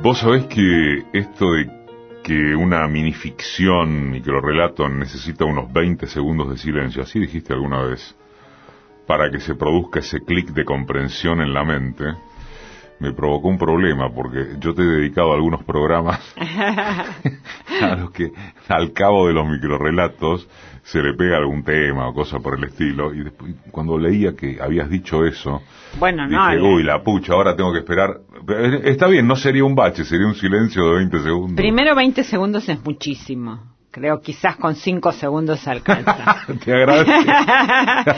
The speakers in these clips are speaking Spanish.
Vos sabés que esto de que una minificción, microrrelato, necesita unos 20 segundos de silencio, así dijiste alguna vez, para que se produzca ese clic de comprensión en la mente, me provocó un problema, porque yo te he dedicado algunos programas a los que al cabo de los microrrelatos se le pega algún tema o cosa por el estilo, y después cuando leía que habías dicho eso, bueno, dije, uy, la pucha, ahora tengo que esperar. Está bien, no sería un bache, sería un silencio de 20 segundos. Primero 20 segundos es muchísimo. Creo quizás con 5 segundos alcanza. Te agradezco.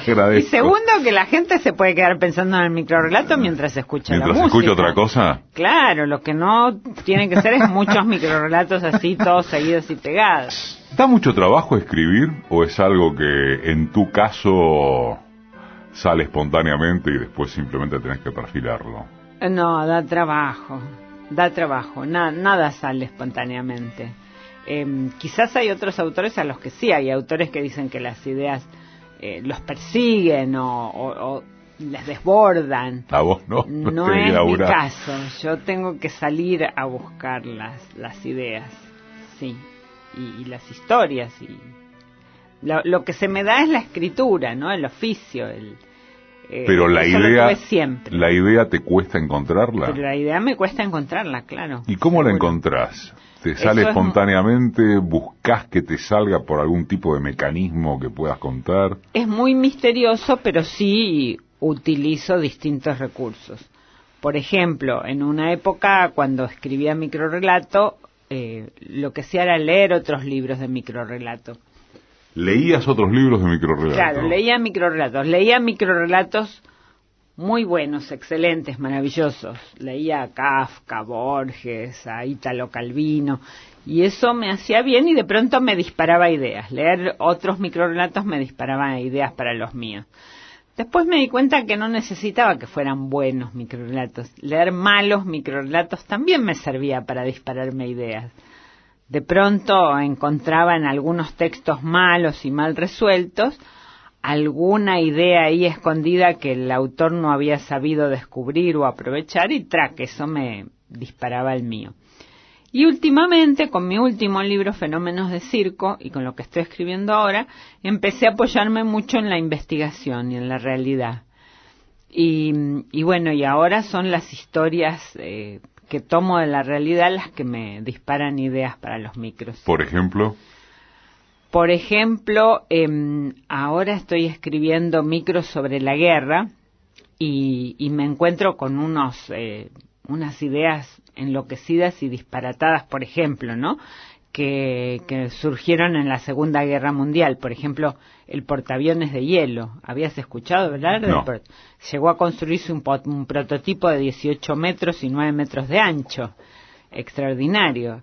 Te agradezco. Y segundo, que la gente se puede quedar pensando en el microrrelato mientras escucha la música. ¿Mientras escucha otra cosa? Claro, lo que no tiene que ser es muchos microrrelatos así, todos seguidos y pegados. ¿Da mucho trabajo escribir o es algo que en tu caso sale espontáneamente y después simplemente tenés que perfilarlo? No, da trabajo. Nada sale espontáneamente. Quizás hay otros autores a los que sí, hay autores que dicen que las ideas los persiguen o les desbordan. A vos no. No es mi caso. Yo tengo que salir a buscar las ideas, sí, y las historias. Y lo que se me da es la escritura, ¿no? El oficio, pero la idea te cuesta encontrarla. Pero la idea me cuesta encontrarla, claro. ¿Y cómo la encontrás? ¿Te sale espontáneamente? ¿Buscás que te salga por algún tipo de mecanismo que puedas contar? Es muy misterioso, pero sí utilizo distintos recursos. Por ejemplo, en una época cuando escribía microrrelato, lo que hacía era leer otros libros de microrrelato. ¿Leías otros libros de microrrelato? Claro, leía microrrelatos muy buenos, excelentes, maravillosos. Leía a Kafka, Borges, a Italo Calvino, y eso me hacía bien y de pronto me disparaba ideas. Leer otros microrrelatos me disparaba ideas para los míos. Después me di cuenta que no necesitaba que fueran buenos microrrelatos. Leer malos microrrelatos también me servía para dispararme ideas. De pronto encontraba en algunos textos malos y mal resueltos alguna idea ahí escondida que el autor no había sabido descubrir o aprovechar y eso me disparaba el mío. Y últimamente, con mi último libro, Fenómenos de Circo, y con lo que estoy escribiendo ahora, empecé a apoyarme mucho en la investigación y en la realidad. Y bueno, y ahora son las historias que tomo de la realidad las que me disparan ideas para los micros. ¿Por ejemplo? Por ejemplo, ahora estoy escribiendo micros sobre la guerra y me encuentro con unas ideas enloquecidas y disparatadas, por ejemplo, ¿no? Que surgieron en la Segunda Guerra Mundial. Por ejemplo, el portaaviones de hielo. ¿Habías escuchado hablar? No. Llegó a construirse un prototipo de 18 metros y 9 metros de ancho. Extraordinario.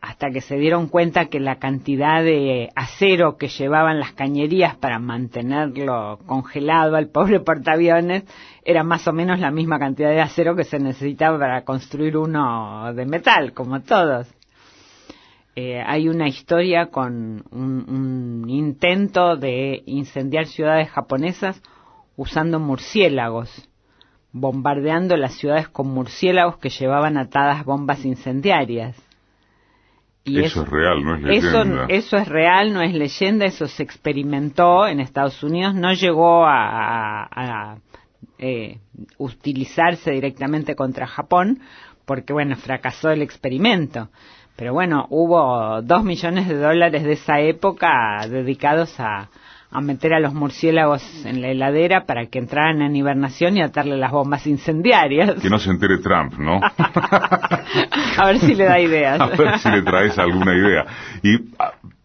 Hasta que se dieron cuenta que la cantidad de acero que llevaban las cañerías para mantenerlo congelado al pobre portaaviones era más o menos la misma cantidad de acero que se necesitaba para construir uno de metal, como todos. Hay una historia con un intento de incendiar ciudades japonesas usando murciélagos, bombardeando las ciudades con murciélagos que llevaban atadas bombas incendiarias. Y eso es real, no es leyenda. Eso es real, no es leyenda, eso se experimentó en Estados Unidos, no llegó a utilizarse directamente contra Japón, porque bueno, fracasó el experimento. Pero bueno, hubo $2 millones de esa época dedicados a meter a los murciélagos en la heladera para que entraran en hibernación y atarle las bombas incendiarias. Que no se entere Trump, ¿no? A ver si le da ideas. A ver si le traes alguna idea. Y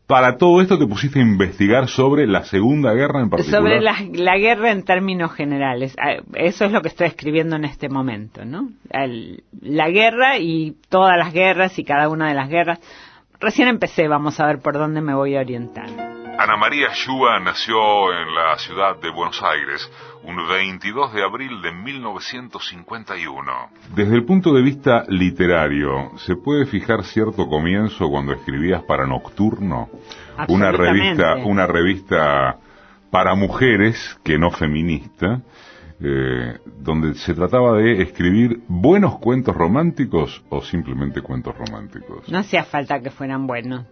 para todo esto te pusiste a investigar sobre la Segunda Guerra en particular. Sobre la guerra en términos generales. Eso es lo que estoy escribiendo en este momento, ¿no? La guerra y todas las guerras y cada una de las guerras. Recién empecé, vamos a ver por dónde me voy a orientar. Ana María Shua nació en la ciudad de Buenos Aires un 22 de abril de 1951. Desde el punto de vista literario, ¿se puede fijar cierto comienzo cuando escribías para Nocturno? Una revista para mujeres, que no feminista, donde se trataba de escribir buenos cuentos románticos o simplemente cuentos románticos. No hacía falta que fueran buenos.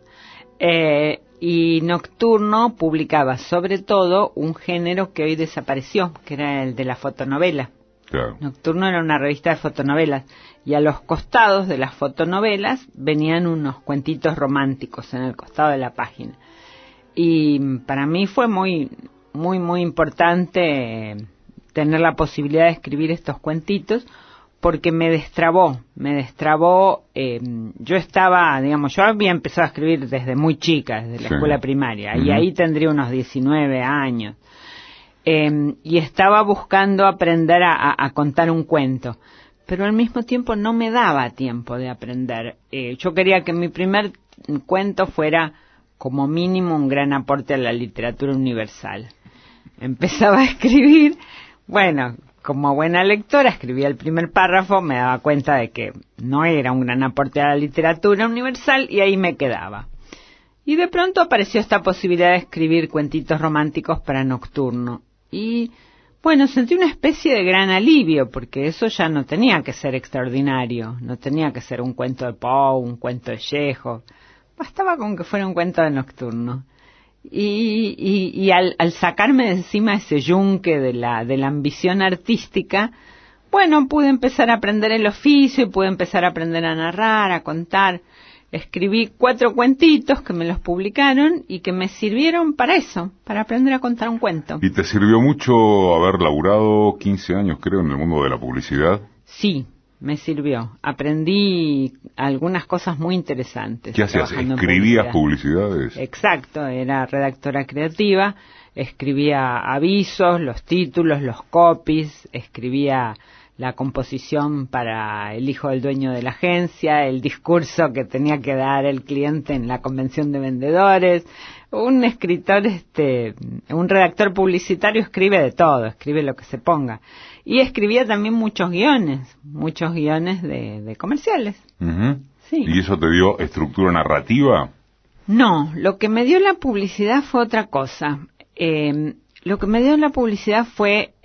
Y Nocturno publicaba sobre todo un género que hoy desapareció, que era el de la fotonovela. Claro. Nocturno era una revista de fotonovelas y a los costados de las fotonovelas venían unos cuentitos románticos en el costado de la página. Y para mí fue muy importante tener la posibilidad de escribir estos cuentitos, porque me destrabó, yo había empezado a escribir desde muy chica, desde la escuela primaria, y ahí tendría unos 19 años, y estaba buscando aprender a contar un cuento, pero al mismo tiempo no me daba tiempo de aprender. Yo quería que mi primer cuento fuera como mínimo un gran aporte a la literatura universal. Empezaba a escribir, como buena lectora, escribía el primer párrafo, me daba cuenta de que no era un gran aporte a la literatura universal y ahí me quedaba. Y de pronto apareció esta posibilidad de escribir cuentitos románticos para Nocturno. Y sentí una especie de gran alivio, porque eso ya no tenía que ser extraordinario, no tenía que ser un cuento de Poe, un cuento de Chekhov, bastaba con que fuera un cuento de Nocturno. Y al sacarme de encima ese yunque de la ambición artística, pude empezar a aprender el oficio y pude empezar a aprender a narrar, a contar. Escribí 4 cuentitos que me los publicaron y que me sirvieron para eso, para aprender a contar un cuento. ¿Y te sirvió mucho haber laburado 15 años, creo, en el mundo de la publicidad? Sí, me sirvió. Aprendí algunas cosas muy interesantes. ¿Qué hacías? ¿Escribías publicidades? Exacto, era redactora creativa, escribía avisos, los títulos, los copies, escribía la composición para el hijo del dueño de la agencia, el discurso que tenía que dar el cliente en la convención de vendedores. Un escritor, un redactor publicitario escribe de todo, escribe lo que se ponga. Y escribía también muchos guiones de comerciales. Uh-huh. Sí. ¿Y eso te dio estructura narrativa? No, lo que me dio la publicidad fue otra cosa. Lo que me dio la publicidad fue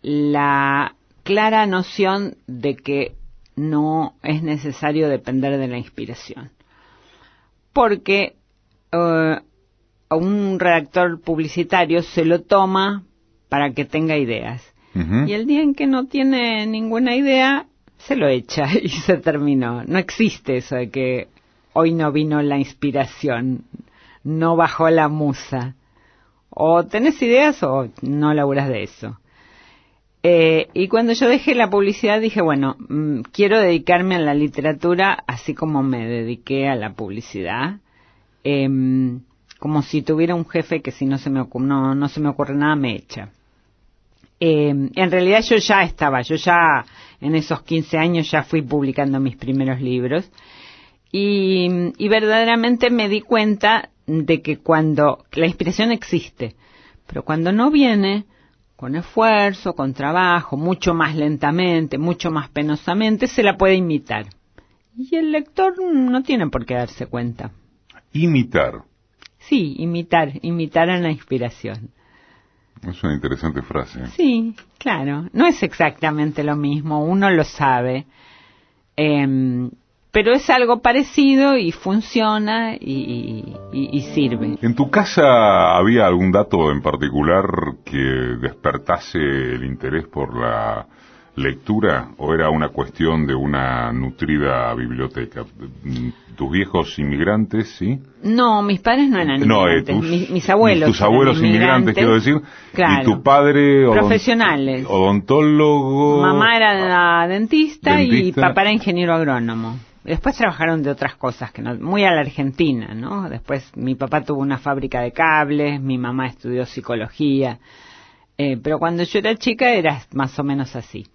la clara noción de que no es necesario depender de la inspiración. Porque a un redactor publicitario se lo toma para que tenga ideas. Uh-huh. Y el día en que no tiene ninguna idea, se lo echa y se terminó. No existe eso de que hoy no vino la inspiración, no bajó la musa. O tenés ideas o no laburas de eso. Y cuando yo dejé la publicidad dije, quiero dedicarme a la literatura así como me dediqué a la publicidad. Como si tuviera un jefe que si no se me ocurre nada me echa. En realidad yo ya en esos 15 años ya fui publicando mis primeros libros y verdaderamente me di cuenta de que cuando la inspiración existe, pero cuando no viene, con esfuerzo, con trabajo, mucho más lentamente, mucho más penosamente, se la puede imitar. Y el lector no tiene por qué darse cuenta. Imitar. Sí, imitar a la inspiración. Es una interesante frase. Sí, claro. No es exactamente lo mismo, uno lo sabe. Pero es algo parecido y funciona y sirve. ¿En tu casa había algún dato en particular que despertase el interés por la lectura o era una cuestión de una nutrida biblioteca? ¿Tus viejos inmigrantes, sí? No, mis padres no eran inmigrantes, mis abuelos. Tus abuelos inmigrantes, quiero decir. Claro. ¿Y tu padre? Profesionales. Odontólogo. Mamá era dentista y papá era ingeniero agrónomo. Después trabajaron de otras cosas, muy a la Argentina, ¿no? Después mi papá tuvo una fábrica de cables, mi mamá estudió psicología. Pero cuando yo era chica era más o menos así.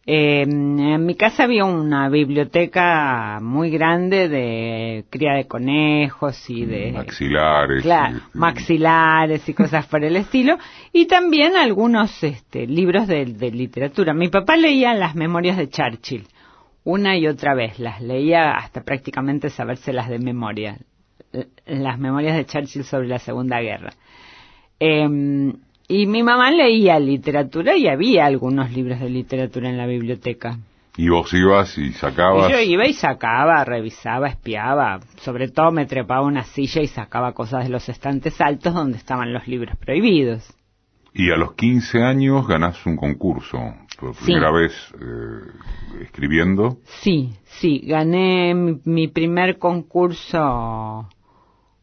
En mi casa había una biblioteca muy grande de cría de conejos y de maxilares, claro, maxilares y cosas por el estilo, y también algunos libros de literatura. Mi papá leía las memorias de Churchill una y otra vez, las leía hasta prácticamente sabérselas de memoria, las memorias de Churchill sobre la Segunda Guerra. Y mi mamá leía literatura y había algunos libros de literatura en la biblioteca. ¿Y vos ibas y sacabas? Y yo iba y sacaba, revisaba, espiaba. Sobre todo me trepaba a una silla y sacaba cosas de los estantes altos donde estaban los libros prohibidos. Y a los 15 años ganás un concurso, por primera vez escribiendo. Sí, gané mi primer concurso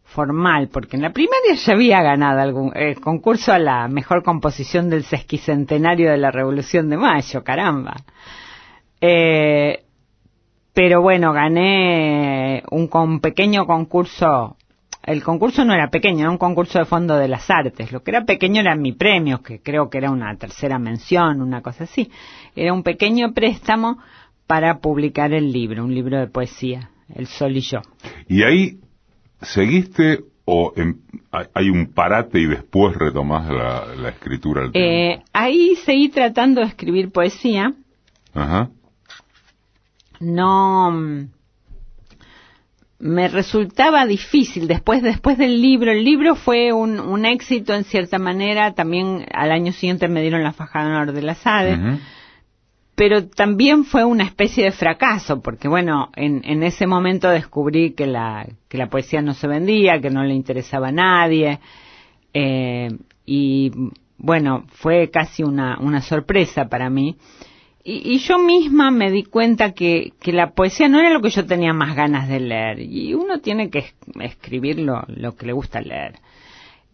formal, porque en la primaria ya había ganado algún concurso a la mejor composición del sesquicentenario de la Revolución de Mayo, caramba. Pero bueno, gané un pequeño concurso. El concurso no era pequeño, era un concurso de Fondo de las Artes. Lo que era pequeño era mi premio, que creo que era una tercera mención, una cosa así. Era un pequeño préstamo para publicar el libro, un libro de poesía, El Sol y Yo. ¿Y ahí seguiste o hay un parate y después retomás la escritura al tiempo? Ahí seguí tratando de escribir poesía. Ajá. No... me resultaba difícil después del libro. El libro fue un éxito en cierta manera. También al año siguiente me dieron la Faja de Honor de la SADE. Uh-huh. Pero también fue una especie de fracaso, porque bueno, en ese momento descubrí que la poesía no se vendía, que no le interesaba a nadie. Y bueno, fue casi una sorpresa para mí. Y yo misma me di cuenta que la poesía no era lo que yo tenía más ganas de leer. Y uno tiene que escribir lo que le gusta leer.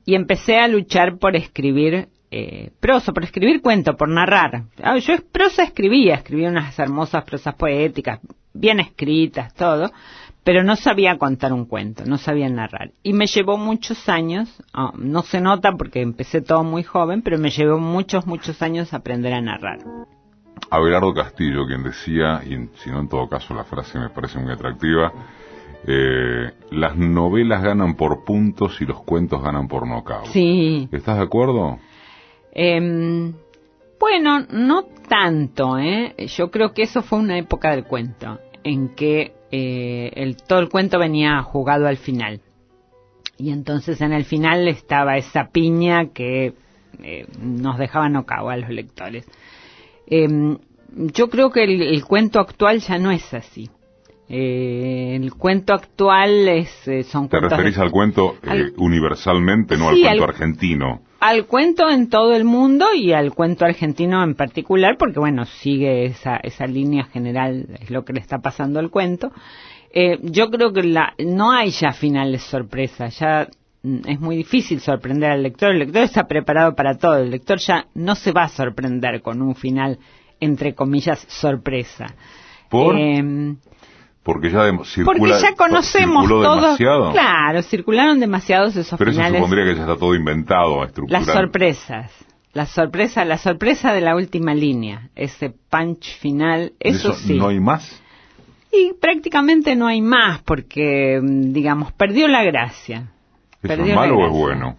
Y empecé a luchar por escribir prosa, por escribir cuento, por narrar. Yo prosa escribía unas hermosas prosas poéticas, bien escritas, todo, pero no sabía contar un cuento, no sabía narrar. Y me llevó muchos años, no se nota porque empecé todo muy joven, pero me llevó muchos años aprender a narrar. Abelardo Castillo, quien decía, y si no en todo caso la frase me parece muy atractiva, las novelas ganan por puntos y los cuentos ganan por nocaut. Sí. ¿Estás de acuerdo? Bueno, no tanto, Yo creo que eso fue una época del cuento, en que todo el cuento venía jugado al final. Y entonces en el final estaba esa piña que nos dejaba nocaut a los lectores. Yo creo que el cuento actual ya no es así. El cuento actual son cuentos... ¿Te referís al cuento universalmente, no al cuento argentino? Al cuento en todo el mundo y al cuento argentino en particular, porque bueno, sigue esa línea general, es lo que le está pasando al cuento. Yo creo que no hay ya finales sorpresa, ya es muy difícil sorprender al lector. El lector está preparado para todo. El lector ya no se va a sorprender con un final, entre comillas, sorpresa. Porque ya porque ya conocemos todos. Demasiado. Claro, circularon demasiados esos pero finales. Pero eso supondría que ya está todo inventado, estructurado. Las sorpresas. La sorpresa de la última línea. Ese punch final, eso sí. ¿No hay más? Y prácticamente no hay más, porque, digamos, perdió la gracia. ¿Eso es malo o es bueno?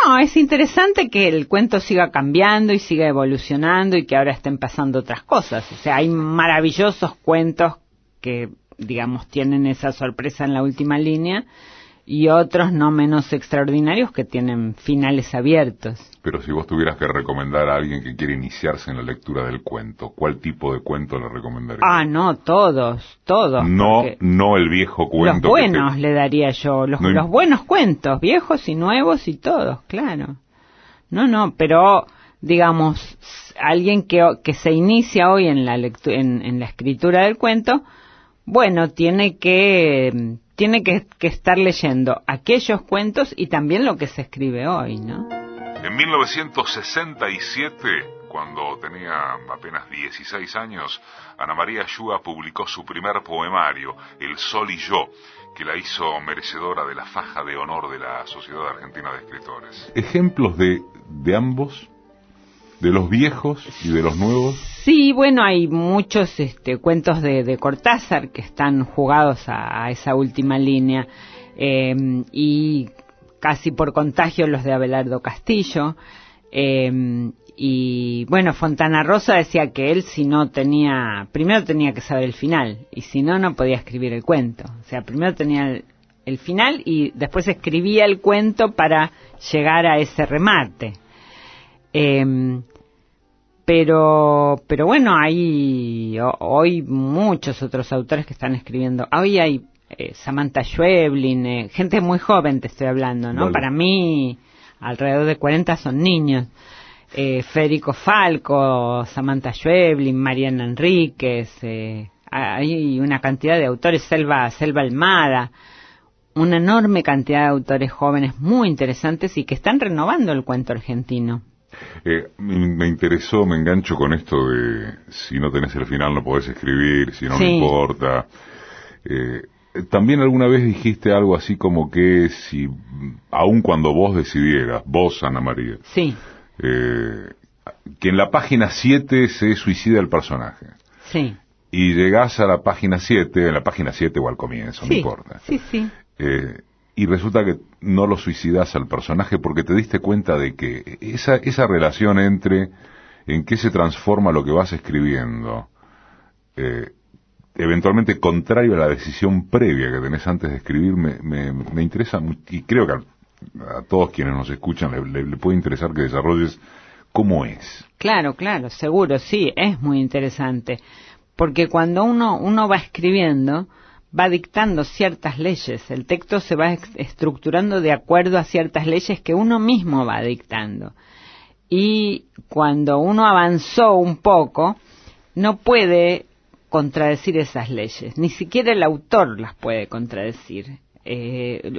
No, es interesante que el cuento siga cambiando y siga evolucionando y que ahora estén pasando otras cosas. O sea, hay maravillosos cuentos que, digamos, tienen esa sorpresa en la última línea y otros no menos extraordinarios que tienen finales abiertos. Pero si vos tuvieras que recomendar a alguien que quiere iniciarse en la lectura del cuento, ¿cuál tipo de cuento le recomendarías? No, todos. No el viejo cuento. Los buenos le daría yo, los buenos cuentos, viejos y nuevos y todos, claro. No, pero, digamos, alguien que se inicia hoy en la en la escritura del cuento, bueno, tiene que estar leyendo aquellos cuentos y también lo que se escribe hoy, ¿no? En 1967, cuando tenía apenas 16 años, Ana María Ayuga publicó su primer poemario, El Sol y Yo, que la hizo merecedora de la Faja de Honor de la Sociedad Argentina de Escritores. ¿Ejemplos de ambos? ¿De los viejos y de los nuevos? Sí, bueno, hay muchos cuentos de Cortázar que están jugados a esa última línea, y casi por contagio los de Abelardo Castillo, y bueno, Fontana Rosa decía que él primero tenía que saber el final, y si no podía escribir el cuento. O sea, primero tenía el final y después escribía el cuento para llegar a ese remate. Pero bueno, hay hoy muchos otros autores que están escribiendo. Hoy hay Samantha Schweblin, gente muy joven te estoy hablando, ¿no? Vale. Para mí, alrededor de 40 son niños. Federico Falco, Samantha Schweblin, Mariana Enríquez, hay una cantidad de autores, Selva Almada, una enorme cantidad de autores jóvenes muy interesantes y que están renovando el cuento argentino. Me interesó, me engancho con esto de si no tenés el final no podés escribir, si no, no importa. También alguna vez dijiste algo así como que si, aun cuando vos decidieras, vos, Ana María, sí, que en la página 7 se suicida el personaje. Sí. Y llegás a la página 7, en la página 7 o al comienzo, no importa. Sí, sí. Y resulta que no lo suicidas al personaje porque te diste cuenta de que esa relación entre en qué se transforma lo que vas escribiendo, eventualmente contrario a la decisión previa que tenés antes de escribir, me interesa mucho, y creo que a todos quienes nos escuchan le puede interesar que desarrolles cómo es. Claro, seguro, sí, es muy interesante. Porque cuando uno va escribiendo, va dictando ciertas leyes. El texto se va estructurando de acuerdo a ciertas leyes que uno mismo va dictando. Y cuando uno avanzó un poco, no puede contradecir esas leyes. Ni siquiera el autor las puede contradecir.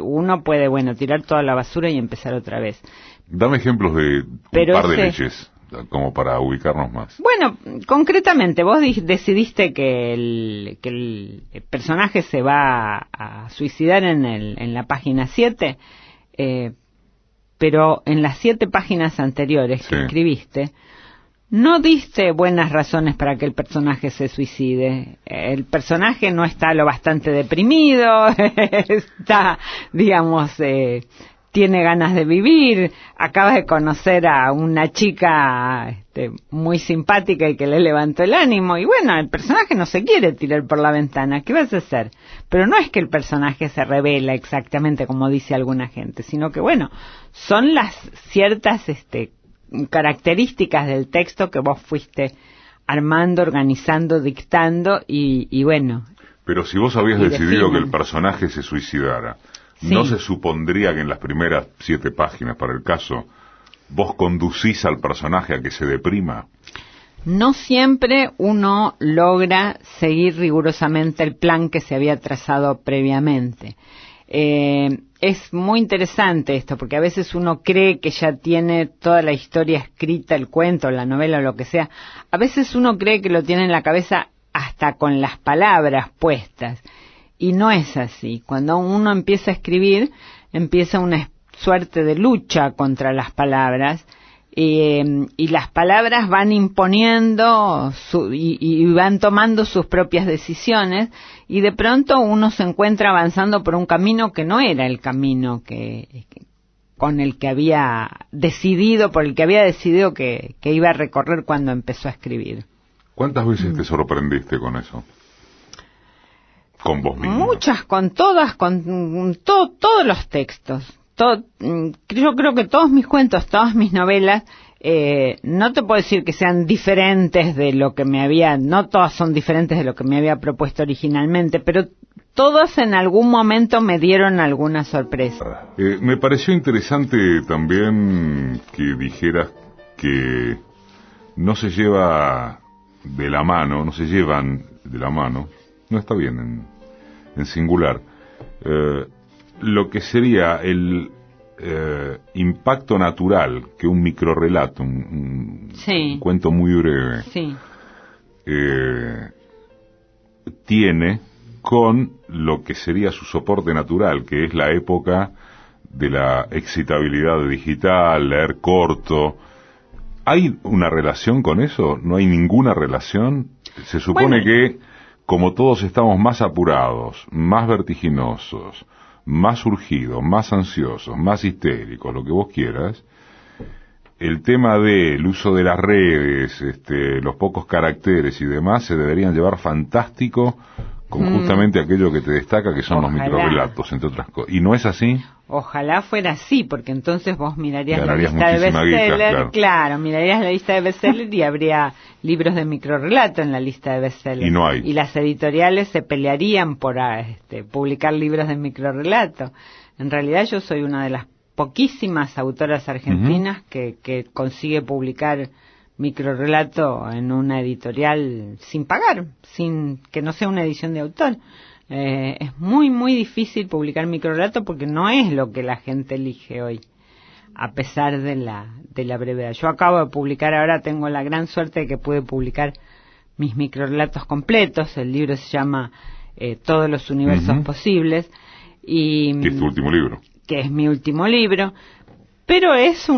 Uno puede, tirar toda la basura y empezar otra vez. Dame ejemplos de un par de leyes, como para ubicarnos más. Bueno, concretamente, vos decidiste que el personaje se va a suicidar en la página 7, pero en las 7 páginas anteriores que escribiste, no diste buenas razones para que el personaje se suicide. El personaje no está lo bastante deprimido, está, tiene ganas de vivir, acaba de conocer a una chica muy simpática y que le levantó el ánimo, y el personaje no se quiere tirar por la ventana, ¿qué vas a hacer? Pero no es que el personaje se revela exactamente como dice alguna gente, sino que son las ciertas características del texto que vos fuiste armando, organizando, dictando y bueno. Pero si vos habías decidido que el personaje se suicidara, ¿no se supondría que en las primeras 7 páginas, para el caso, vos conducís al personaje a que se deprima? No siempre uno logra seguir rigurosamente el plan que se había trazado previamente. Es muy interesante esto, porque a veces uno cree que ya tiene toda la historia escrita, el cuento, la novela o lo que sea. A veces uno cree que lo tiene en la cabeza hasta con las palabras puestas. Y no es así. Cuando uno empieza a escribir, empieza una suerte de lucha contra las palabras, y las palabras van imponiendo y van tomando sus propias decisiones, y de pronto uno se encuentra avanzando por un camino que no era el camino con el que había decidido, por el que había decidido que iba a recorrer cuando empezó a escribir. ¿Cuántas veces te sorprendiste con eso? Con vos mismo. Muchas, con todas, con todos los textos. Yo creo que todos mis cuentos, todas mis novelas, no te puedo decir que sean diferentes de lo que no todas son diferentes de lo que me había propuesto originalmente, pero todos en algún momento me dieron alguna sorpresa. Me pareció interesante también que dijeras que no se llevan de la mano, no está bien en singular, lo que sería el impacto natural que un microrrelato, un cuento muy breve, tiene con lo que sería su soporte natural, que es la época de la excitabilidad digital, leer corto. ¿Hay una relación con eso? ¿No hay ninguna relación? Se supone que, como todos estamos más apurados, más vertiginosos, más urgidos, más ansiosos, más histéricos, lo que vos quieras, el tema del uso de las redes, los pocos caracteres y demás, se deberían llevar fantástico con justamente aquello que te destaca, que son los microrrelatos, entre otras cosas. ¿Y no es así? Ojalá fuera así, porque entonces vos mirarías la Ganarías lista de muchísima bestseller, guita, claro, mirarías la lista de bestseller y habría libros de microrrelato en la lista de bestseller. Y no hay. Y las editoriales se pelearían por publicar libros de microrelato. En realidad yo soy una de las poquísimas autoras argentinas que consigue publicar microrelato en una editorial sin pagar, sin que no sea una edición de autor. Es muy, muy difícil publicar microrelato porque no es lo que la gente elige hoy, a pesar de la brevedad. Yo acabo de publicar, ahora tengo la gran suerte de que pude publicar mis microrelatos completos. El libro se llama Todos los universos posibles. Y, ¿Qué es tu último libro? Que es mi último libro. Pero es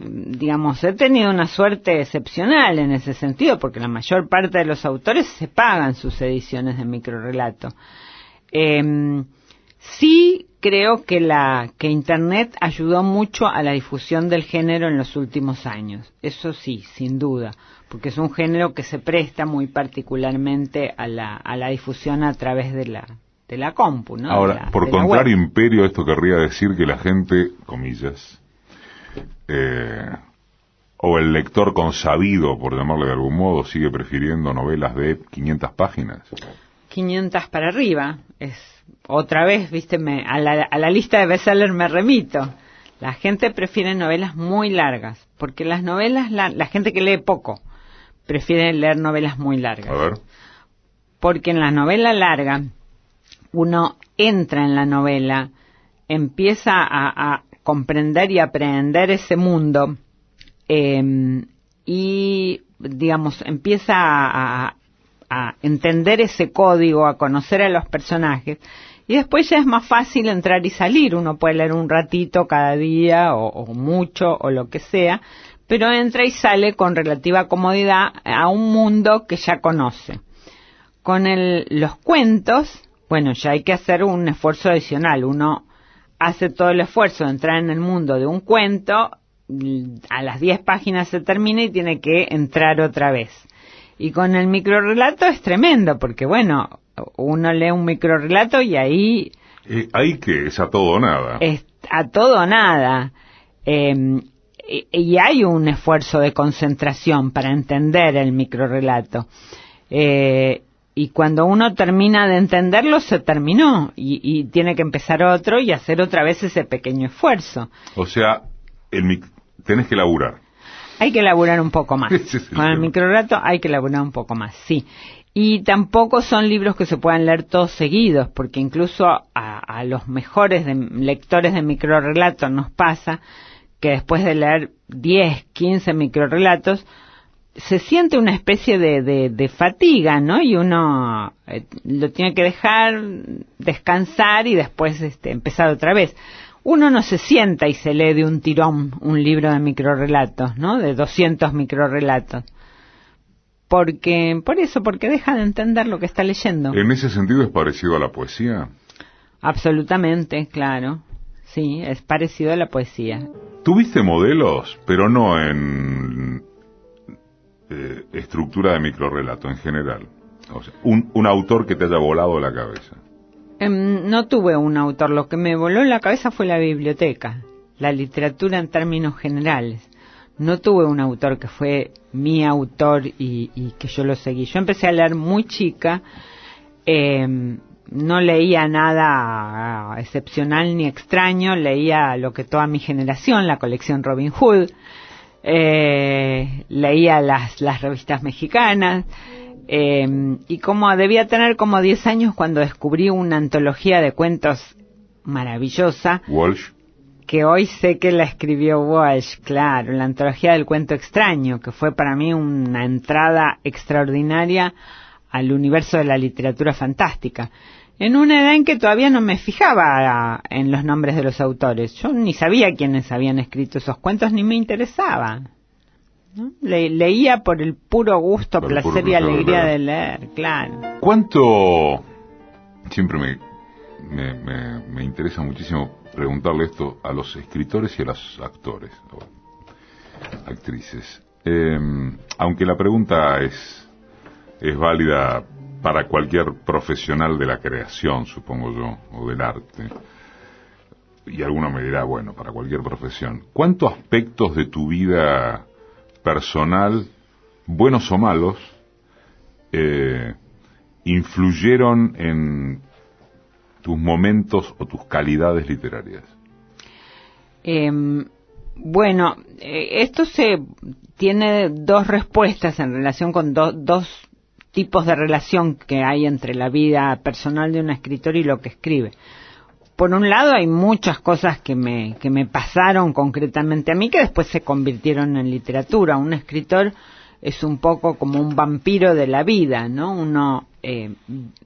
digamos, he tenido una suerte excepcional en ese sentido, porque la mayor parte de los autores se pagan sus ediciones de microrelato. Sí creo que Internet ayudó mucho a la difusión del género en los últimos años. Eso sí, sin duda, porque es un género que se presta muy particularmente a la difusión a través de la compu, ¿no? Ahora, por contrario imperio, esto querría decir que la gente, comillas, o el lector consabido, por llamarle de algún modo, sigue prefiriendo novelas de 500 páginas. 500 para arriba. Otra vez, viste, a la lista de bestseller me remito. La gente prefiere novelas muy largas, porque las novelas, la gente que lee poco, prefiere leer novelas muy largas. A ver. Porque en la novela larga, uno entra en la novela, empieza a comprender y aprehender ese mundo, y, digamos, empieza a entender ese código, a conocer a los personajes, y después ya es más fácil entrar y salir. Uno puede leer un ratito cada día, o mucho, o lo que sea, pero entra y sale con relativa comodidad a un mundo que ya conoce. Con los cuentos, bueno, ya hay que hacer un esfuerzo adicional. Uno hace todo el esfuerzo de entrar en el mundo de un cuento, a las 10 páginas se termina y tiene que entrar otra vez. Y con el microrrelato es tremendo, porque bueno, uno lee un microrrelato y ahí... ahí que es a todo o nada. Es a todo o nada. Y hay un esfuerzo de concentración para entender el microrrelato. Y cuando uno termina de entenderlo, se terminó. Y tiene que empezar otro y hacer otra vez ese pequeño esfuerzo. O sea, tenés que laburar. Hay que laburar un poco más. Con el microrrelato hay que laburar un poco más, sí. Y tampoco son libros que se puedan leer todos seguidos, porque incluso a los mejores lectores de microrrelatos nos pasa que después de leer 10, 15 microrrelatos, se siente una especie de fatiga, ¿no? Y uno lo tiene que dejar descansar y después empezar otra vez. Uno no se sienta y se lee de un tirón un libro de microrrelatos, ¿no? De 200 microrrelatos. Por eso, porque deja de entender lo que está leyendo. ¿En ese sentido es parecido a la poesía? Absolutamente, claro. Sí, es parecido a la poesía. ¿Tuviste modelos, pero no en estructura de microrrelato en general? O sea, un autor que te haya volado la cabeza. No tuve un autor. Lo que me voló la cabeza fue la biblioteca, la literatura en términos generales. No tuve un autor que fue mi autor y que yo lo seguí. Yo empecé a leer muy chica, no leía nada excepcional ni extraño, leía lo que toda mi generación, la colección Robin Hood, leía las revistas mexicanas, y como debía tener como 10 años cuando descubrí una antología de cuentos maravillosa. Walsh. Que hoy sé que la escribió Walsh, claro, la antología del cuento extraño, que fue para mí una entrada extraordinaria al universo de la literatura fantástica. En una edad en que todavía no me fijaba en los nombres de los autores. Yo ni sabía quiénes habían escrito esos cuentos, ni me interesaba, ¿no? Leía por el puro gusto, placer y alegría de leer, claro. ¿Cuánto? Siempre me interesa muchísimo preguntarle esto a los escritores y a los actores o actrices. Aunque la pregunta es válida para cualquier profesional de la creación, supongo yo, o del arte. Y alguno me dirá, bueno, para cualquier profesión. ¿Cuántos aspectos de tu vida personal, buenos o malos, influyeron en tus momentos o tus calidades literarias? Bueno, esto se tiene dos respuestas en relación con dos tipos de relación que hay entre la vida personal de un escritor y lo que escribe. Por un lado, hay muchas cosas que me pasaron concretamente a mí que después se convirtieron en literatura. Un escritor es un poco como un vampiro de la vida, ¿no? Uno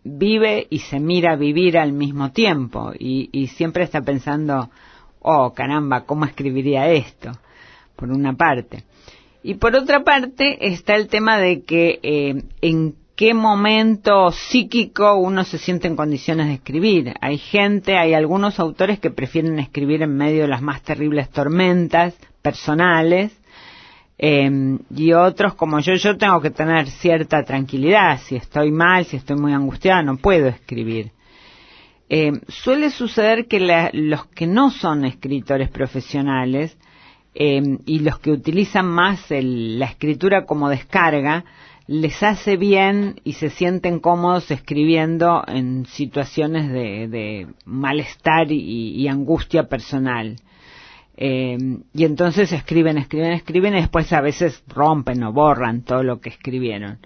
vive y se mira vivir al mismo tiempo y siempre está pensando, oh, caramba, ¿cómo escribiría esto? Por una parte. Y por otra parte está el tema de que en qué momento psíquico uno se siente en condiciones de escribir. Hay algunos autores que prefieren escribir en medio de las más terribles tormentas personales, y otros como yo tengo que tener cierta tranquilidad. Si estoy mal, si estoy muy angustiada, no puedo escribir. Suele suceder que los que no son escritores profesionales y los que utilizan más la escritura como descarga, les hace bien y se sienten cómodos escribiendo en situaciones de malestar y angustia personal. Y entonces escriben y después a veces rompen o borran todo lo que escribieron.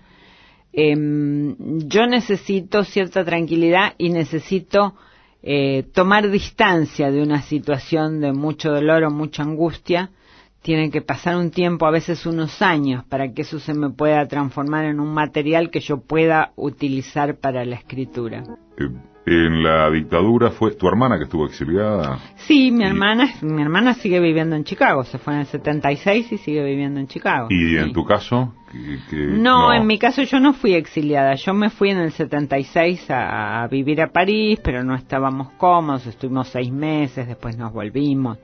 Yo necesito cierta tranquilidad y necesito tomar distancia de una situación de mucho dolor o mucha angustia. Tiene que pasar un tiempo, a veces unos años, para que eso se me pueda transformar en un material que yo pueda utilizar para la escritura. En la dictadura fue tu hermana que estuvo exiliada. Sí, mi hermana sigue viviendo en Chicago. Se fue en el 76 y sigue viviendo en Chicago. ¿Y sí. En tu caso? No, en mi caso yo no fui exiliada. Yo me fui en el 76 a vivir a París, pero no estábamos cómodos. Estuvimos 6 meses, después nos volvimos.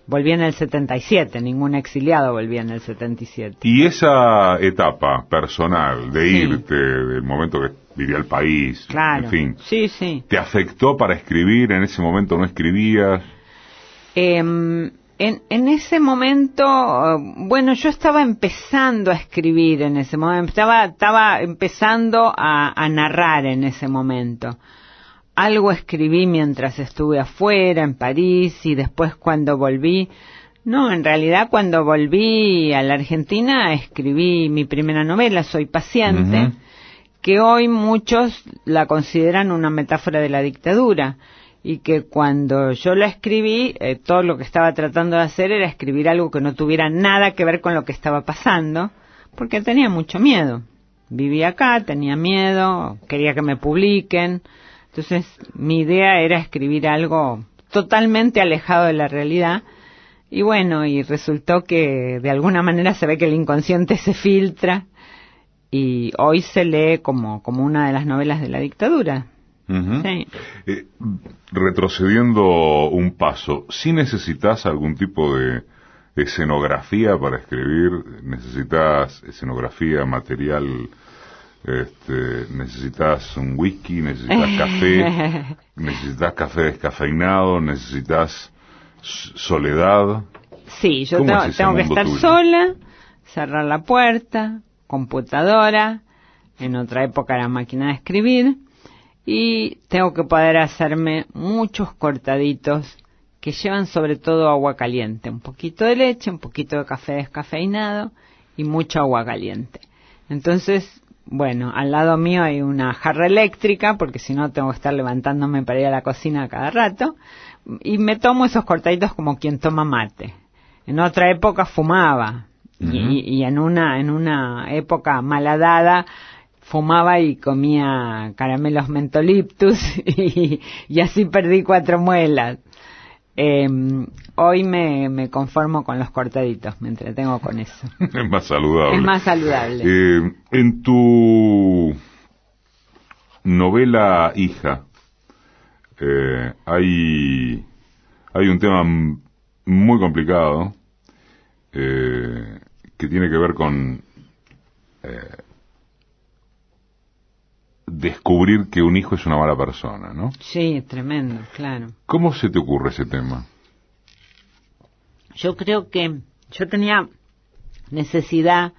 Volví en el 77, ningún exiliado volvía en el 77. ¿Y esa etapa personal de irte, del momento que vivía el país, claro, en fin, sí, te afectó para escribir? ¿En ese momento no escribías? En ese momento, bueno, yo estaba empezando a escribir en ese momento, estaba empezando a narrar en ese momento. Algo escribí mientras estuve afuera, en París, y después cuando volví... No, en realidad cuando volví a la Argentina escribí mi primera novela, Soy paciente, que hoy muchos la consideran una metáfora de la dictadura, y que cuando yo la escribí, todo lo que estaba tratando de hacer era escribir algo que no tuviera nada que ver con lo que estaba pasando, porque tenía mucho miedo. Vivía acá, tenía miedo, quería que me publiquen... Entonces, mi idea era escribir algo totalmente alejado de la realidad. Y bueno, y resultó que de alguna manera se ve que el inconsciente se filtra y hoy se lee como una de las novelas de la dictadura. Sí. Retrocediendo un paso, ¿sí necesitas algún tipo de escenografía para escribir? ¿Necesitas escenografía, material? ¿Necesitas un whisky? ¿Necesitas café? ¿Necesitas café descafeinado? ¿Necesitas soledad? Sí, yo tengo que estar sola, cerrar la puerta, computadora, en otra época era máquina de escribir, y tengo que poder hacerme muchos cortaditos que llevan sobre todo agua caliente, un poquito de leche, un poquito de café descafeinado y mucha agua caliente. Entonces, bueno, al lado mío hay una jarra eléctrica, porque si no tengo que estar levantándome para ir a la cocina cada rato, y me tomo esos cortaditos como quien toma mate. En otra época fumaba, y en una época malhadada fumaba y comía caramelos mentoliptus, y así perdí 4 muelas. Hoy me conformo con los cortaditos, me entretengo con eso. Es más saludable. Es más saludable. En tu novela Hija, hay un tema muy complicado que tiene que ver con descubrir que un hijo es una mala persona, ¿no? Sí, tremendo, claro. ¿Cómo se te ocurre ese tema? Yo creo que yo tenía necesidad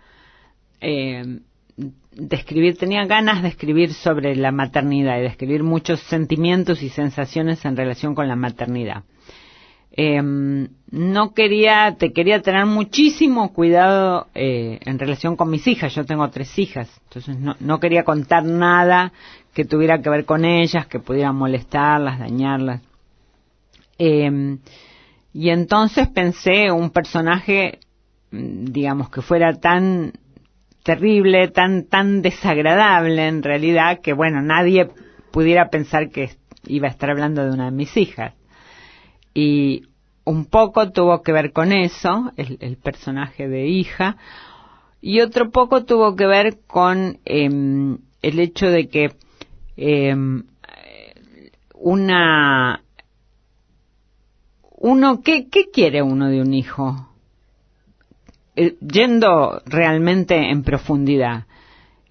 de escribir, tenía ganas de escribir sobre la maternidad y de escribir muchos sentimientos y sensaciones en relación con la maternidad. Quería tener muchísimo cuidado en relación con mis hijas. Yo tengo 3 hijas, entonces no quería contar nada que tuviera que ver con ellas, que pudiera molestarlas, dañarlas. Y entonces pensé un personaje, digamos, que fuera tan terrible, tan desagradable en realidad, que bueno, nadie pudiera pensar que iba a estar hablando de una de mis hijas. Y un poco tuvo que ver con eso, el personaje de hija, y otro poco tuvo que ver con el hecho de que ¿qué quiere uno de un hijo? Yendo realmente en profundidad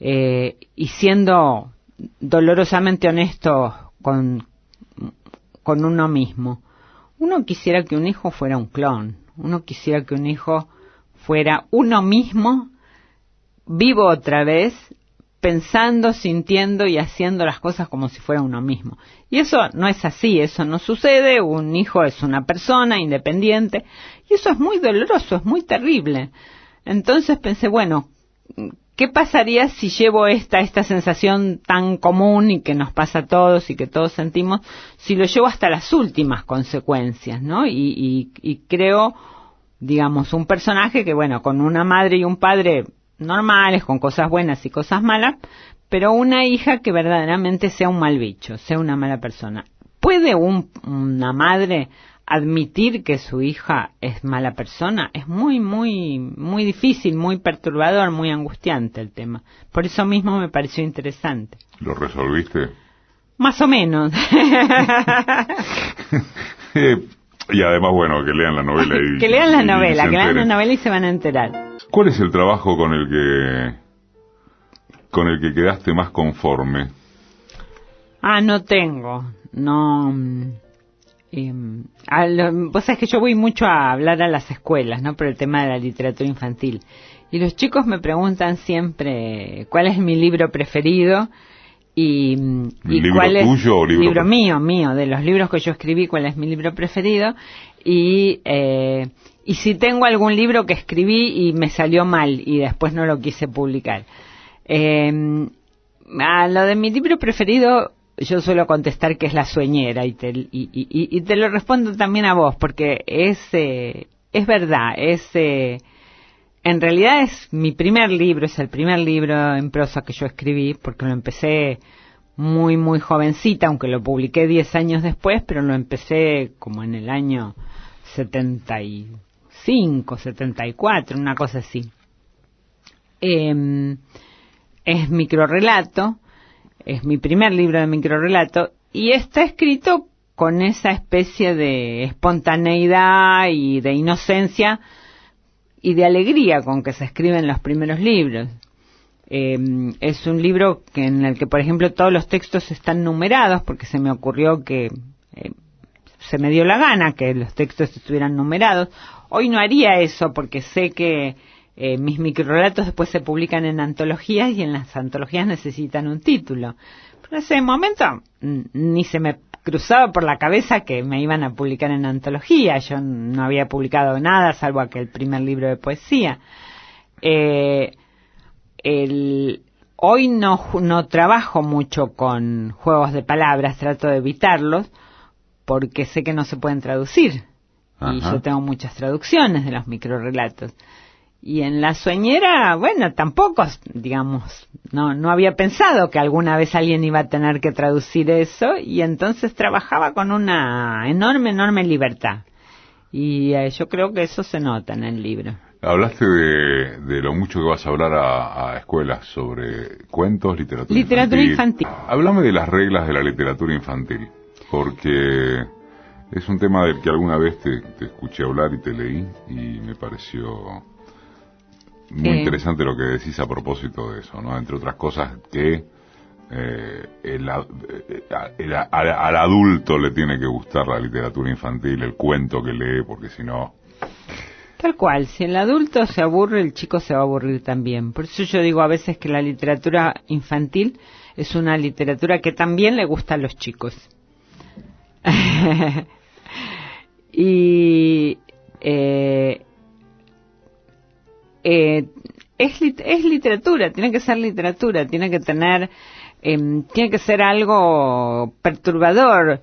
y siendo dolorosamente honesto con uno mismo. Uno quisiera que un hijo fuera un clon, uno quisiera que un hijo fuera uno mismo, vivo otra vez, pensando, sintiendo y haciendo las cosas como si fuera uno mismo. Y eso no es así, eso no sucede, un hijo es una persona independiente, y eso es muy doloroso, es muy terrible. Entonces pensé, bueno, ¿qué pasaría si llevo esta sensación tan común y que nos pasa a todos y que todos sentimos, si lo llevo hasta las últimas consecuencias, ¿no? Y creo, digamos, un personaje que, bueno, con una madre y un padre normales, con cosas buenas y cosas malas, pero una hija que verdaderamente sea un mal bicho, sea una mala persona. ¿Puede una madre admitir que su hija es mala persona? Es muy, muy, muy difícil, muy perturbador, muy angustiante el tema. Por eso mismo me pareció interesante. ¿Lo resolviste? Más o menos. Y además, bueno, que lean la novela. Que lean la novela y se van a enterar. ¿Cuál es el trabajo con el que quedaste más conforme? No tengo. No. Vos sabés que yo voy mucho a hablar a las escuelas, ¿no? Por el tema de la literatura infantil. Y los chicos me preguntan siempre cuál es mi libro preferido y ¿Libro cuál es tuyo o libro mío, de los libros que yo escribí, cuál es mi libro preferido y si tengo algún libro que escribí y me salió mal y después no lo quise publicar. A lo de mi libro preferido yo suelo contestar que es La Sueñera y te lo respondo también a vos porque es verdad, en realidad es mi primer libro, es el primer libro en prosa que yo escribí porque lo empecé muy muy jovencita, aunque lo publiqué 10 años después, pero lo empecé como en el año 75, 74, una cosa así. Es microrrelato, es mi primer libro de microrrelato y está escrito con esa especie de espontaneidad y de inocencia y de alegría con que se escriben los primeros libros. Es un libro en el que, por ejemplo, todos los textos están numerados porque se me ocurrió que se me dio la gana que los textos estuvieran numerados. Hoy no haría eso porque sé que mis microrelatos después se publican en antologías y en las antologías necesitan un título. Pero en ese momento ni se me cruzaba por la cabeza que me iban a publicar en antología. Yo no había publicado nada salvo aquel primer libro de poesía. Hoy no trabajo mucho con juegos de palabras, trato de evitarlos porque sé que no se pueden traducir. Ajá. Y yo tengo muchas traducciones de los microrrelatos. Y en La Sueñera, bueno, tampoco, digamos, no había pensado que alguna vez alguien iba a tener que traducir eso, y entonces trabajaba con una enorme libertad. Y yo creo que eso se nota en el libro. Hablaste de lo mucho que vas a hablar a escuelas sobre cuentos, literatura infantil. Háblame de las reglas de la literatura infantil, porque es un tema del que alguna vez te escuché hablar y te leí, y me pareció muy interesante lo que decís a propósito de eso, ¿no? Entre otras cosas que al adulto le tiene que gustar la literatura infantil, el cuento que lee, porque si no... Tal cual, si el adulto se aburre, el chico se va a aburrir también. Por eso yo digo a veces que la literatura infantil es una literatura que también le gusta a los chicos. Y es literatura, tiene que ser literatura, tiene que tener, tiene que ser algo perturbador,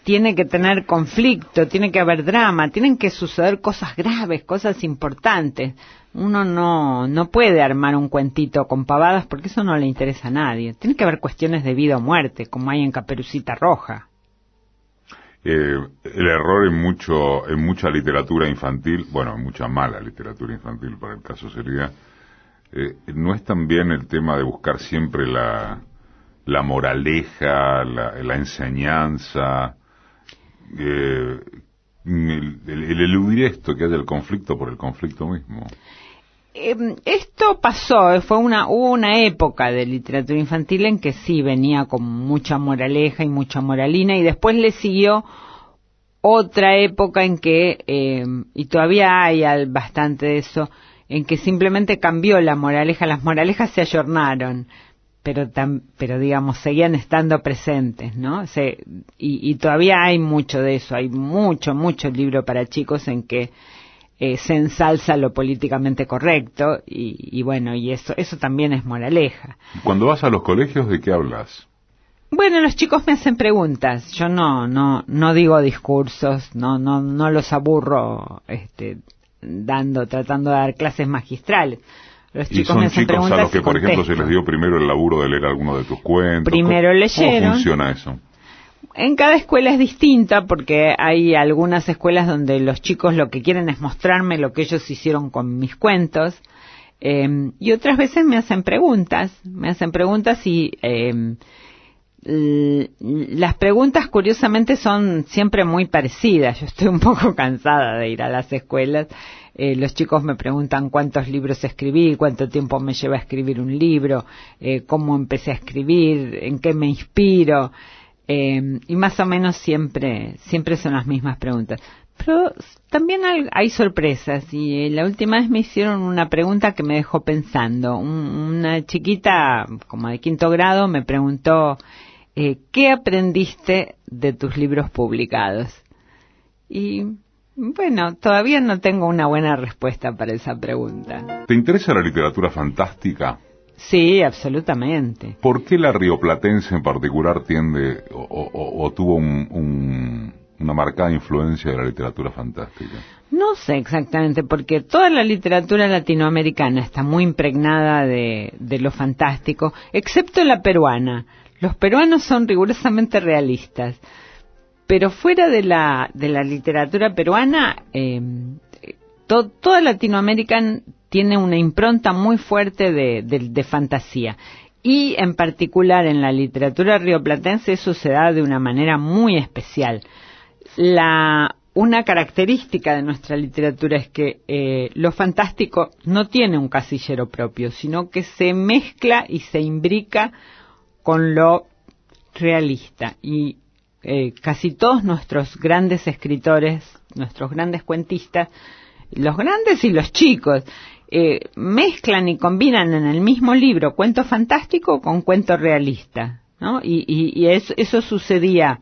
tiene que tener conflicto, tiene que haber drama, tienen que suceder cosas graves, cosas importantes. Uno no puede armar un cuentito con pavadas porque eso no le interesa a nadie. Tiene que haber cuestiones de vida o muerte, como hay en Caperucita Roja. El error en mucha literatura infantil, bueno, en mucha mala literatura infantil para el caso sería, no es también el tema de buscar siempre la moraleja, la enseñanza, el eludir esto, que haya el conflicto por el conflicto mismo. Esto pasó, hubo una época de literatura infantil en que sí venía con mucha moraleja y mucha moralina, y después le siguió otra época en que, y todavía hay bastante de eso, en que simplemente cambió la moraleja, las moralejas se ayornaron, pero digamos, seguían estando presentes, ¿no? Y todavía hay mucho de eso, hay mucho libro para chicos en que se ensalza lo políticamente correcto y bueno, y eso también es moraleja. Cuando vas a los colegios, ¿de qué hablas? Bueno, los chicos me hacen preguntas. Yo no digo discursos, no los aburro tratando de dar clases magistrales. Los chicos me hacen preguntas. ¿Y son chicos a los que, por ejemplo, se les dio primero el laburo de leer alguno de tus cuentos? Primero leyeron. ¿Cómo funciona eso? En cada escuela es distinta porque hay algunas escuelas donde los chicos lo que quieren es mostrarme lo que ellos hicieron con mis cuentos, y otras veces me hacen preguntas y las preguntas curiosamente son siempre muy parecidas. Yo estoy un poco cansada de ir a las escuelas. Los chicos me preguntan cuántos libros escribí, cuánto tiempo me lleva a escribir un libro, cómo empecé a escribir, en qué me inspiro. Y más o menos siempre son las mismas preguntas. Pero también hay sorpresas, y la última vez me hicieron una pregunta que me dejó pensando. Una chiquita, como de 5º grado, me preguntó, ¿qué aprendiste de tus libros publicados? Y bueno, todavía no tengo una buena respuesta para esa pregunta. ¿Te interesa la literatura fantástica? Sí, absolutamente. ¿Por qué la rioplatense en particular tiende o tuvo una marcada influencia de la literatura fantástica? No sé exactamente, porque toda la literatura latinoamericana está muy impregnada de lo fantástico, excepto la peruana. Los peruanos son rigurosamente realistas, pero fuera de la literatura peruana, toda Latinoamérica tiene una impronta muy fuerte de fantasía, y en particular en la literatura rioplatense eso se da de una manera muy especial. Una característica de nuestra literatura es que lo fantástico no tiene un casillero propio, sino que se mezcla y se imbrica con lo realista, y casi todos nuestros grandes escritores, nuestros grandes cuentistas, los grandes y los chicos, mezclan y combinan en el mismo libro cuento fantástico con cuento realista, ¿no? Y eso sucedía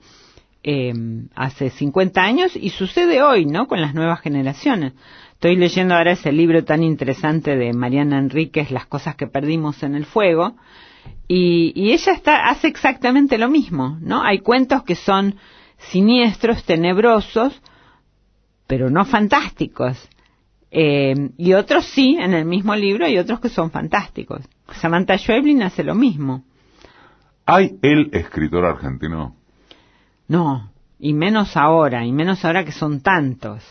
hace 50 años y sucede hoy, ¿no? Con las nuevas generaciones. Estoy leyendo ahora ese libro tan interesante de Mariana Enríquez, Las cosas que perdimos en el fuego, y ella hace exactamente lo mismo, ¿no? Hay cuentos que son siniestros, tenebrosos, pero no fantásticos. Y otros sí, en el mismo libro, y otros que son fantásticos. Samantha Schweblin hace lo mismo. ¿Hay el escritor argentino? No, y menos ahora que son tantos.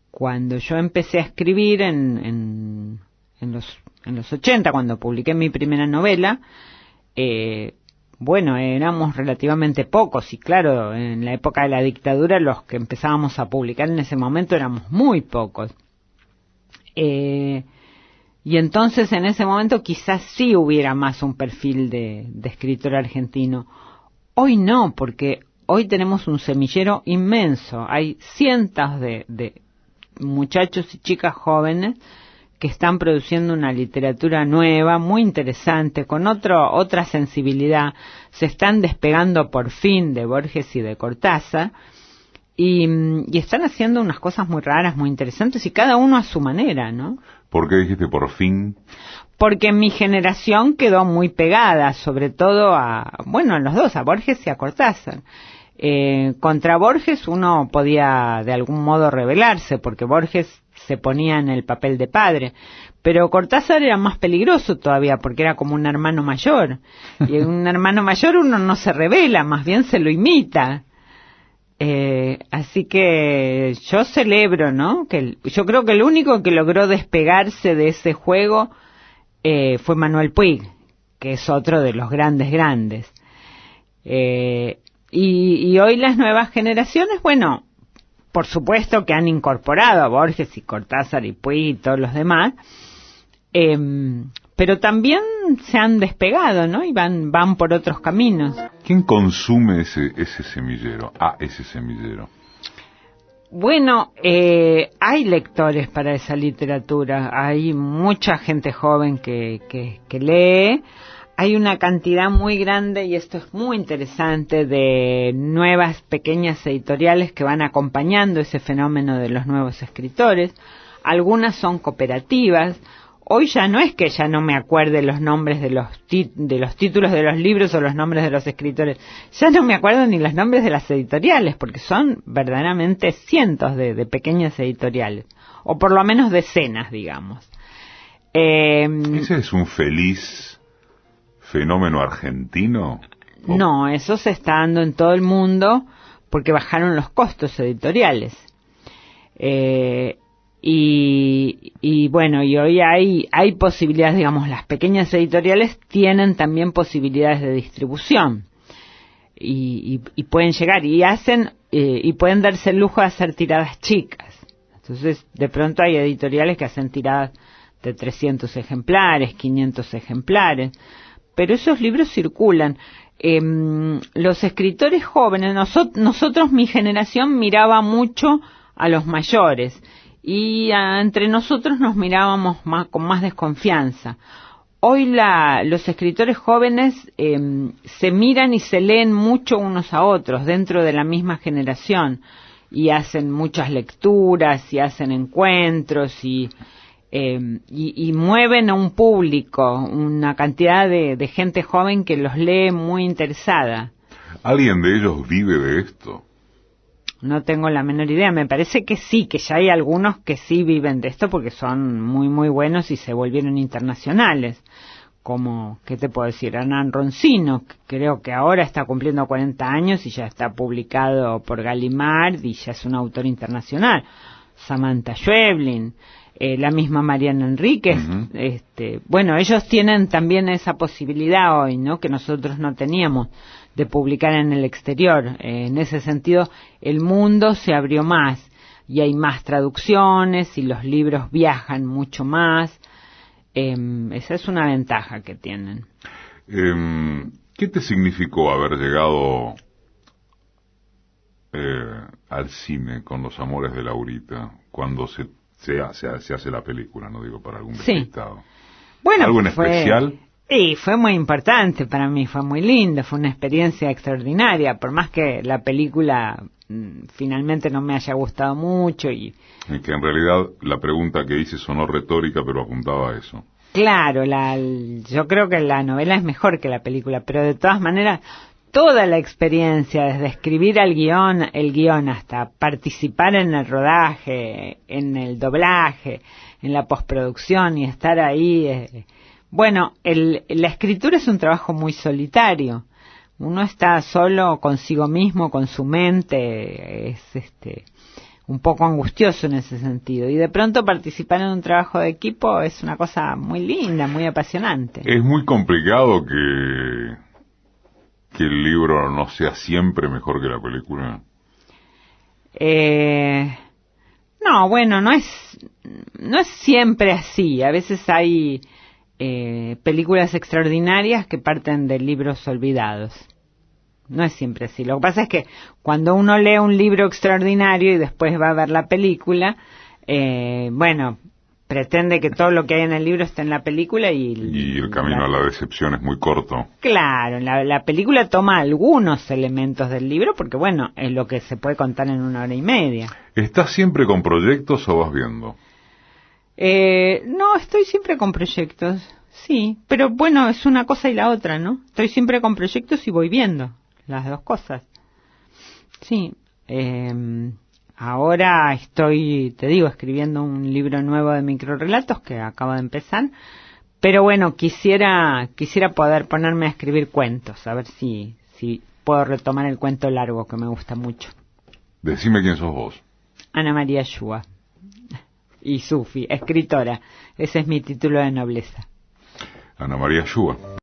Cuando yo empecé a escribir en los 80, cuando publiqué mi primera novela, bueno, éramos relativamente pocos, y claro, en la época de la dictadura los que empezábamos a publicar en ese momento éramos muy pocos. Y y entonces en ese momento quizás sí hubiera más un perfil de escritor argentino. Hoy no, porque hoy tenemos un semillero inmenso. Hay cientos de muchachos y chicas jóvenes que están produciendo una literatura nueva, muy interesante, con otra sensibilidad. Se están despegando por fin de Borges y de Cortázar, y están haciendo unas cosas muy raras, muy interesantes, y cada uno a su manera, ¿no? ¿Por qué dijiste por fin? Porque mi generación quedó muy pegada, sobre todo a los dos, a Borges y a Cortázar. Contra Borges uno podía de algún modo rebelarse, porque Borges se ponía en el papel de padre, pero Cortázar era más peligroso todavía, porque era como un hermano mayor, y en un hermano mayor uno no se rebela, más bien se lo imita. Así que yo celebro, ¿no? Yo creo que el único que logró despegarse de ese juego fue Manuel Puig, que es otro de los grandes. Y hoy las nuevas generaciones, bueno, por supuesto que han incorporado a Borges y Cortázar y Puig y todos los demás, pero también se han despegado, ¿no? Y van por otros caminos. ¿Quién consume ese semillero? Ese semillero. Bueno, hay lectores para esa literatura, hay mucha gente joven que lee, hay una cantidad muy grande, y esto es muy interesante, de nuevas pequeñas editoriales que van acompañando ese fenómeno de los nuevos escritores. Algunas son cooperativas. Hoy ya no es que ya no me acuerde los nombres de los títulos de los libros o los nombres de los escritores. Ya no me acuerdo ni los nombres de las editoriales, porque son verdaderamente cientos de pequeñas editoriales, o por lo menos decenas, digamos. ¿Ese es un feliz fenómeno argentino? No, eso se está dando en todo el mundo porque bajaron los costos editoriales. Y bueno, y hoy hay posibilidades, digamos, las pequeñas editoriales tienen también posibilidades de distribución y pueden llegar y pueden darse el lujo de hacer tiradas chicas. Entonces, de pronto hay editoriales que hacen tiradas de 300 ejemplares, 500 ejemplares, pero esos libros circulan. Los escritores jóvenes, nosotros, mi generación, miraba mucho a los mayores, y entre nosotros nos mirábamos con más desconfianza. Hoy los escritores jóvenes se miran y se leen mucho unos a otros dentro de la misma generación, y hacen muchas lecturas y hacen encuentros y mueven a un público, una cantidad de gente joven que los lee muy interesada. ¿Alguien de ellos vive de esto? No tengo la menor idea. Me parece que sí, que ya hay algunos que sí viven de esto porque son muy, muy buenos y se volvieron internacionales. Como, ¿qué te puedo decir? Hernán Roncino, que creo que ahora está cumpliendo 40 años y ya está publicado por Gallimard y ya es un autor internacional. Samantha Schweblin, la misma Mariana Enríquez. Uh-huh. Bueno, ellos tienen también esa posibilidad hoy, ¿no? Que nosotros no teníamos, de publicar en el exterior. En ese sentido, el mundo se abrió más y hay más traducciones y los libros viajan mucho más. Esa es una ventaja que tienen. ¿Qué te significó haber llegado al cine con Los Amores de Laurita cuando se hace la película, no digo para algún despistado? Bueno, ¿algo en especial? Sí, fue muy importante para mí, fue muy lindo, fue una experiencia extraordinaria, por más que la película finalmente no me haya gustado mucho. Y que en realidad la pregunta que hice sonó retórica, pero apuntaba a eso. Claro, yo creo que la novela es mejor que la película, pero de todas maneras, toda la experiencia, desde escribir el guión hasta participar en el rodaje, en el doblaje, en la postproducción y estar ahí. Bueno, la escritura es un trabajo muy solitario. Uno está solo consigo mismo, con su mente, es un poco angustioso en ese sentido. Y de pronto participar en un trabajo de equipo es una cosa muy linda, muy apasionante. Es muy complicado que el libro no sea siempre mejor que la película. No, bueno, no es siempre así. A veces hay películas extraordinarias que parten de libros olvidados. No es siempre así. Lo que pasa es que cuando uno lee un libro extraordinario y después va a ver la película, bueno, pretende que todo lo que hay en el libro esté en la película y el camino a la decepción es muy corto. Claro, la película toma algunos elementos del libro porque, bueno, es lo que se puede contar en 1 hora y media. ¿Estás siempre con proyectos o vas viendo? No, estoy siempre con proyectos, sí, pero bueno, es una cosa y la otra, ¿no? Estoy siempre con proyectos y voy viendo las dos cosas. Sí, ahora estoy, te digo, escribiendo un libro nuevo de microrelatos que acabo de empezar, pero bueno, quisiera poder ponerme a escribir cuentos, a ver si puedo retomar el cuento largo que me gusta mucho. Decime quién sos vos. Ana María Shua. Y Sufi, escritora. Ese es mi título de nobleza. Ana María Shua.